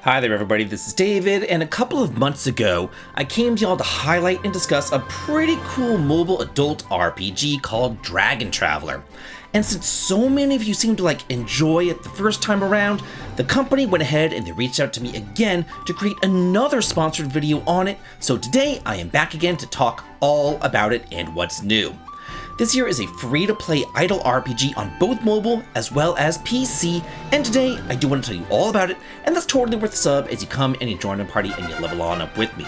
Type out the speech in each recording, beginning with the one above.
Hi there everybody, this is David, and a couple of months ago, I came to y'all to highlight and discuss a pretty cool mobile adult RPG called Dragon Traveler. And since so many of you seemed to enjoy it the first time around, the company went ahead and they reached out to me again to create another sponsored video on it, so today I am back again to talk all about it and what's new. This here is a free-to-play idle RPG on both mobile as well as PC, and today I do want to tell you all about it, and that's totally worth the sub as you come and you join the party and you level on up with me.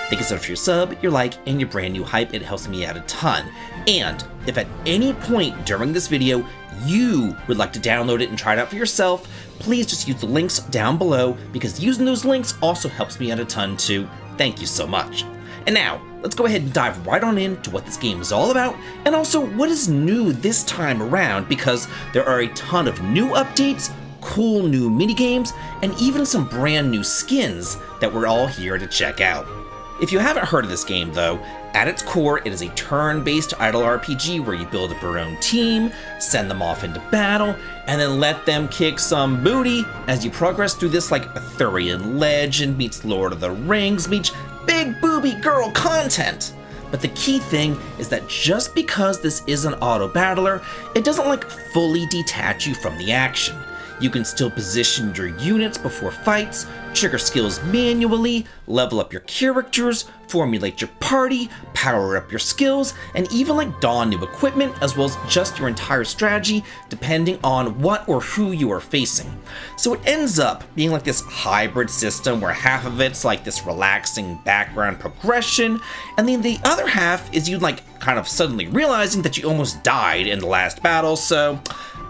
Thank you so much for your sub, your like, and your brand new hype. It helps me out a ton. And if at any point during this video you would like to download it and try it out for yourself, please just use the links down below, because using those links also helps me out a ton too. Thank you so much. And now, let's go ahead and dive right on into what this game is all about, and also what is new this time around, because there are a ton of new updates, cool new minigames, and even some brand new skins that we're all here to check out. If you haven't heard of this game though, at its core it is a turn-based idle RPG where you build up your own team, send them off into battle, and then let them kick some booty as you progress through this Arthurian legend meets Lord of the Rings meets big booby girl content. But the key thing is that just because this is an auto battler, it doesn't fully detach you from the action. You can still position your units before fights, trigger skills manually, level up your characters, formulate your party, power up your skills, and even don new equipment, as well as just your entire strategy, depending on what or who you are facing. So it ends up being this hybrid system where half of it's this relaxing background progression, and then the other half is you kind of suddenly realizing that you almost died in the last battle, so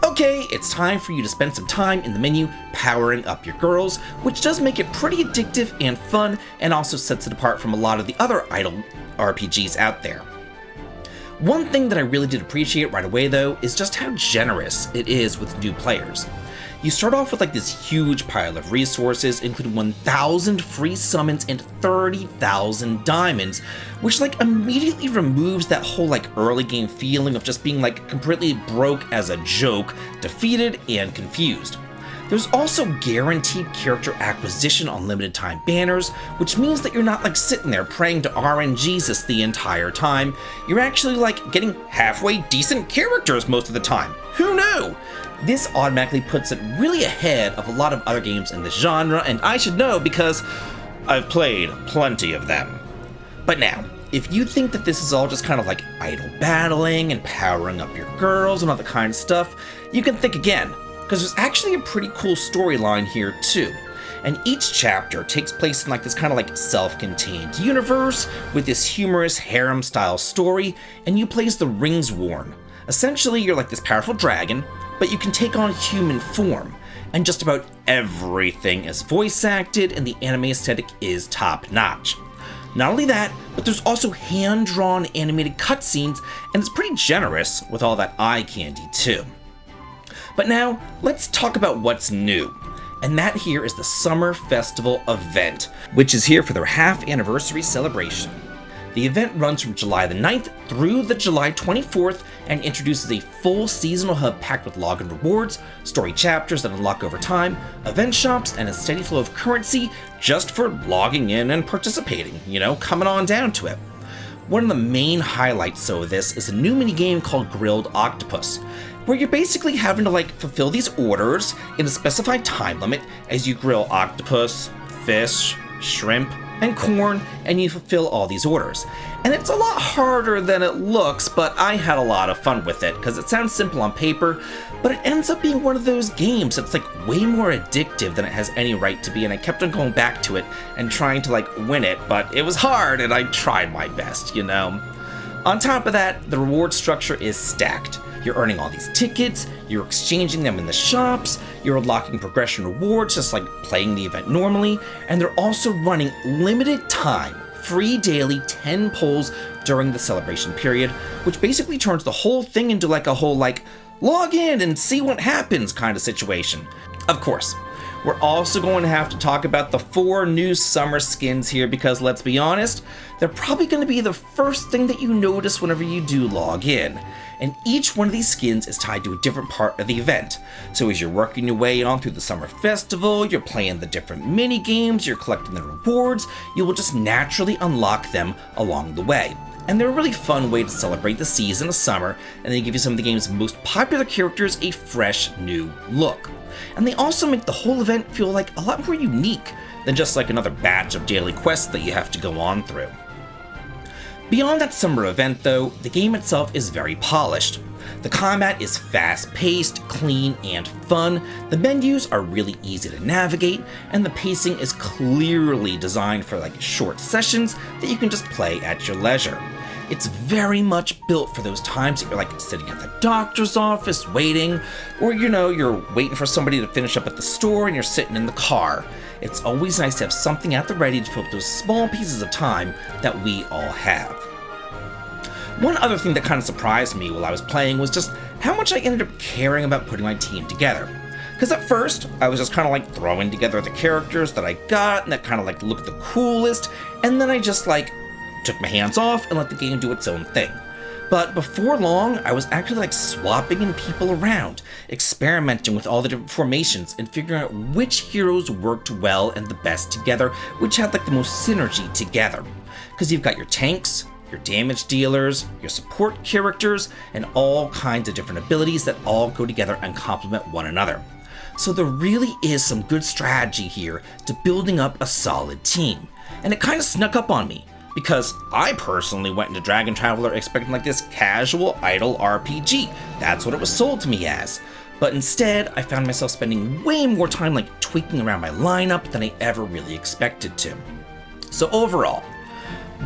okay, it's time for you to spend some time in the menu powering up your girls, which does make it pretty addictive and fun, and also sets it apart from a lot of the other idle RPGs out there. One thing that I really did appreciate right away though is just how generous it is with new players. You start off with this huge pile of resources, including 1,000 free summons and 30,000 diamonds, which immediately removes that whole early game feeling of just being completely broke as a joke, defeated, and confused. There's also guaranteed character acquisition on limited time banners, which means that you're not sitting there praying to RNGesus the entire time. You're actually getting halfway decent characters most of the time. Who knew? This automatically puts it really ahead of a lot of other games in this genre, and I should know because I've played plenty of them. But now, if you think that this is all just kind of idle battling and powering up your girls and all that kind of stuff, you can think again, because there's actually a pretty cool storyline here too. And each chapter takes place in this kind of self-contained universe with this humorous harem-style story, and you play as the Ringsworn. Essentially, you're this powerful dragon, but you can take on human form, and just about everything is voice acted and the anime aesthetic is top notch. Not only that, but there's also hand-drawn animated cutscenes, and it's pretty generous with all that eye candy too. But now, let's talk about what's new. And that here is the Summer Festival event, which is here for their half anniversary celebration. The event runs from July the 9th through the July 24th and introduces a full seasonal hub packed with login rewards, story chapters that unlock over time, event shops, and a steady flow of currency just for logging in and participating, coming on down to it. One of the main highlights of this is a new minigame called Grilled Octopus, where you're basically having to fulfill these orders in a specified time limit as you grill octopus, fish, shrimp, and corn, and you fulfill all these orders. And it's a lot harder than it looks, but I had a lot of fun with it, because it sounds simple on paper, but it ends up being one of those games that's way more addictive than it has any right to be, and I kept on going back to it and trying to win it, but it was hard and I tried my best, On top of that, the reward structure is stacked. You're earning all these tickets, you're exchanging them in the shops, you're unlocking progression rewards just playing the event normally, and they're also running limited time, free daily 10 polls during the celebration period, which basically turns the whole thing into a whole log in and see what happens kind of situation. Of course, we're also going to have to talk about the 4 new summer skins here, because let's be honest, they're probably going to be the first thing that you notice whenever you do log in. and each one of these skins is tied to a different part of the event. So as you're working your way on through the summer festival, you're playing the different mini games, you're collecting the rewards, you will just naturally unlock them along the way. And they're a really fun way to celebrate the season of summer, and they give you some of the game's most popular characters a fresh new look. And they also make the whole event feel like a lot more unique than just like another batch of daily quests that you have to go on through. Beyond that summer event though, the game itself is very polished. The combat is fast-paced, clean, and fun, the menus are really easy to navigate, and the pacing is clearly designed for like short sessions that you can just play at your leisure. It's very much built for those times that you're like sitting at the doctor's office waiting, or you're waiting for somebody to finish up at the store and you're sitting in the car. It's always nice to have something at the ready to fill up those small pieces of time that we all have. One other thing that kind of surprised me while I was playing was just how much I ended up caring about putting my team together. Because at first, I was just kind of like throwing together the characters that I got and that kind of like looked the coolest, and then I just like took my hands off and let the game do its own thing. But before long, I was actually like swapping in people around, experimenting with all the different formations and figuring out which heroes worked well and the best together, which had like the most synergy together. Because you've got your tanks, your damage dealers, your support characters, and all kinds of different abilities that all go together and complement one another. So there really is some good strategy here to building up a solid team. And it kind of snuck up on me, because I personally went into Dragon Traveler expecting like this casual, idle RPG. That's what it was sold to me as. But instead, I found myself spending way more time like tweaking around my lineup than I ever really expected to. So overall,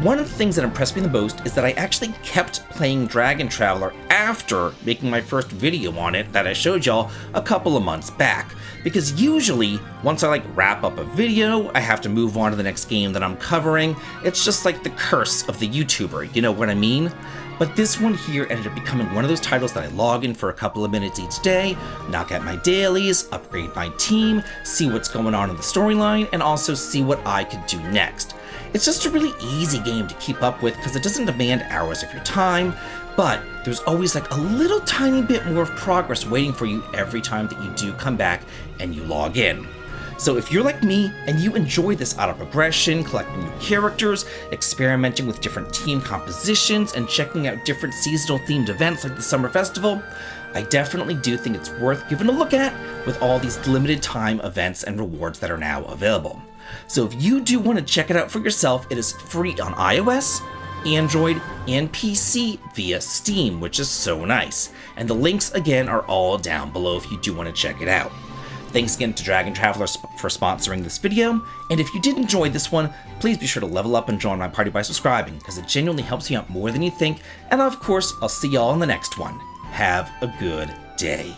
one of the things that impressed me the most is that I actually kept playing Dragon Traveler after making my first video on it that I showed y'all a couple of months back. Because usually, once I like wrap up a video, I have to move on to the next game that I'm covering. It's just like the curse of the YouTuber, you know what I mean? But this one here ended up becoming one of those titles that I log in for a couple of minutes each day, knock out my dailies, upgrade my team, see what's going on in the storyline, and also see what I could do next. It's just a really easy game to keep up with because it doesn't demand hours of your time, but there's always like a little tiny bit more of progress waiting for you every time that you do come back and you log in. So if you're like me and you enjoy this auto progression, collecting new characters, experimenting with different team compositions, and checking out different seasonal themed events like the Summer Festival, I definitely do think it's worth giving a look at with all these limited time events and rewards that are now available. So if you do want to check it out for yourself, it is free on iOS, Android, and PC via Steam, which is so nice. And the links again are all down below if you do want to check it out. Thanks again to Dragon Traveler for sponsoring this video, and if you did enjoy this one, please be sure to level up and join my party by subscribing, because it genuinely helps you out more than you think, and of course, I'll see y'all in the next one. Have a good day.